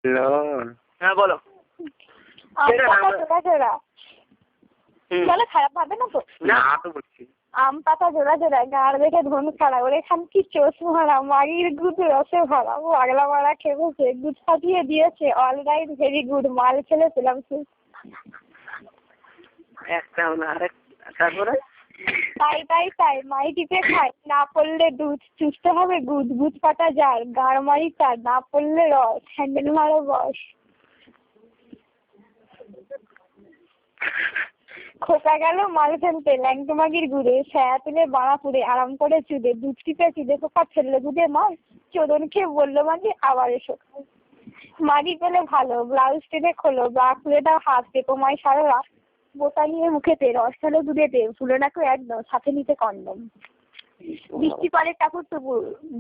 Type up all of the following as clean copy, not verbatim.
হ্যাঁ বলো। বলে খারাপ ভাবে না তো? না তো বলছি আম পাতা জোড়া জোড়া গাড় দেখে ধন খাড়া ওরে খান কি চোষ মারা মাগির গুড রসে ভরা ও আগলা মারা খেয়েছে গুড ফাটিয়ে দিয়েছে অলরাইট ভেরি গুড মাল খেলে পেলাম একটা হলো আরেক তারপরে তাই মাই টিপে খায় না পড়লে দুধ চুষতে হবে গুদ গুদ পাতা যার গাড় মারি তার না পড়লে রস হ্যান্ডেল মারো বস খোকা গেল মাল ফেলতে ল্যাংটো মাগির গুড়ে ছায়া তুলে বাড়া পুড়ে আরাম করে চুদে দুধ টিপে চুদে খোকা ফেললে দুধে মাল চোদন খেয়ে বললো মাগি আবার এসো মাগি পেলে ভালো ব্লাউজ টেনে খোলো ব্রা খুলে দাও হাত পেপো মাই সারা রাত বোতা নিয়ে মুখেতে রস ঢালো দুধেতে ফুলো নাকো একদম সাথে নিতে কন্ডম বৃষ্টি পরে ঠাকুর তবু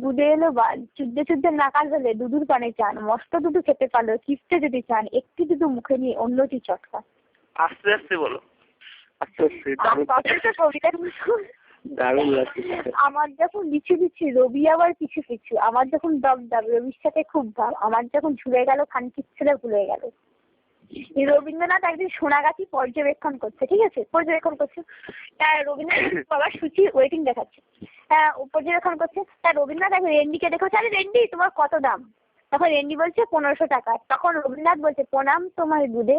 দুধে এলো বাল চুদ্দে চুদ্দে নাকাল হলে দুধুর পানে চান মস্ত দুধু খেতে পারলো চিপতে যদি চান একটি দুধু মুখে নিয়ে অন্যটি চটকা আস্তে আস্তে বলো আমার যখন লিচু লিচু রবি আবার পিছু পিছু আমার যখন দগ দাগ রবির সাথে খুব ভাব আমার যখন ঝুলে গেল খানকির ছেলে ভুলে গেল রবীন্দ্রনাথ একদিন সোনাগাছি পর্যবেক্ষণ করছে ঠিক আছে পর্যবেক্ষণ করছে রবীন্দ্রনাথ বাবার সূচি ওয়েটিং দেখাচ্ছে পর্যবেক্ষণ করছে তা রবীন্দ্রনাথ এখন রেন্ডিকে দেখেছে আরে রেন্ডি তোমার কত দাম তখন রেন্ডি বলছে 1500 টাকা তখন রবীন্দ্রনাথ বলছে প্রণাম তোমার দুধে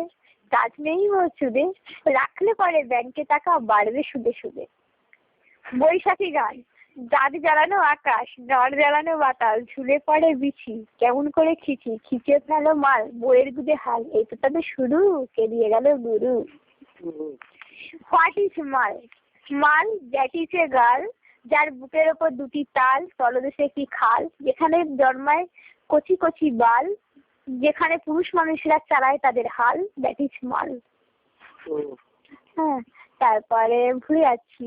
কাজ নেই ও সুদে রাখলে পরে ব্যাংকে টাকা বাড়বে সুদে সুদে বৈশাখী গান দাঁত জ্বালানো আকাশ নড় জ্বালানো বাতাস ঝুলে পড়ে বিছি কেমন করে খিচি খিচে ফেলো মাল বইয়ের গুদে হাল এই তো তাদের শুরু কে দিয়ে গেল গুরু হোয়াট ইজ মাল মাল দ্যাট ইজ এ গার্ল যার বুকের ওপর দুটি তাল তলদেশে একটি খাল যেখানে জন্মায় কচি কচি বাল যেখানে পুরুষ মানুষেরা চালায় তাদের হাল দ্যাট ইজ মাল হ্যাঁ তারপরে ভুলে যাচ্ছি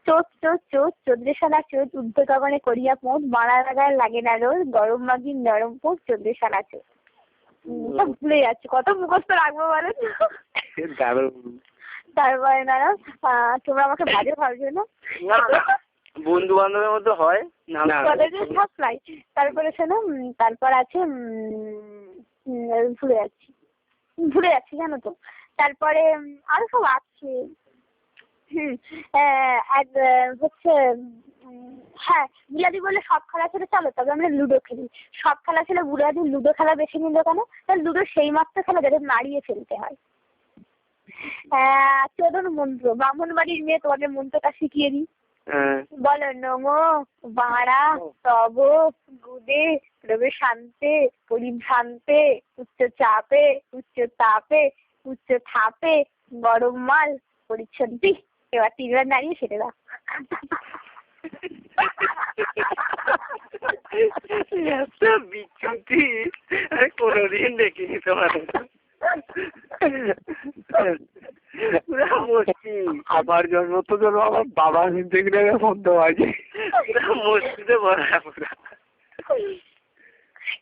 চোদ চোদ চোদ চোদ্দে সালা চোদ ঊর্ধ্ব গগনে করিয়া পোঁত মারা লাগায় লাগে না রোদ গরম মাগির নরম পোঁত চোদ্দে সালা চোদ ভুলে যাচ্ছি কত মুখস্থ রাখবো বলো তারপরে না তোমরা আমাকে বাজে ভাবছো না বন্ধু বান্ধবের মধ্যে হয় তারপরে শোনো তারপর আছে ভুলে যাচ্ছি জানো তো তারপরে আরো সব আছে হচ্ছে হ্যাঁ বুলাদি বলে সব খেলা ছেড়ে চলো তবে আমরা লুডো খেলি সব খেলা ছেড়ে বুলাদি লুডো খেলা বেছে নিল কেন তাহলে লুডো সেই মাত্র খেলা যাদের নাড়িয়ে ফেলতে হয় চোদন মন্ত্র ব্রাহ্মণ বাড়ির মেয়ে তোমাদের মন্ত্রটা শিখিয়ে দিই বলো নমো বাড়া তব গুদে রবে শান্তে পরিভ্রান্তে উচ্চ চাপে উচ্চ তাপে উচ্চ থাপে গরম মাল পরিচ্ছন্তি এবার 3 বার দাঁড়িয়ে সেটা দাও বিচ্ছুতি কোনোদিন দেখিনি তোমার আমার জন্ম তো ধরো আমার বাবা দেখলে বন্ধ আছে মসজিদে বলা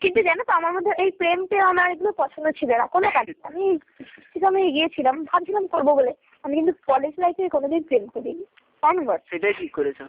কিন্তু জানো তো আমার মধ্যে এই প্রেমটা আমার এগুলো পছন্দ ছিল না কোনো কাজ আমি গিয়েছিলাম ভাবছিলাম করবো বলে আমি কিন্তু কলেজ লাইফে কোনোদিন প্রেম করিনি সেটাই ঠিক করেছো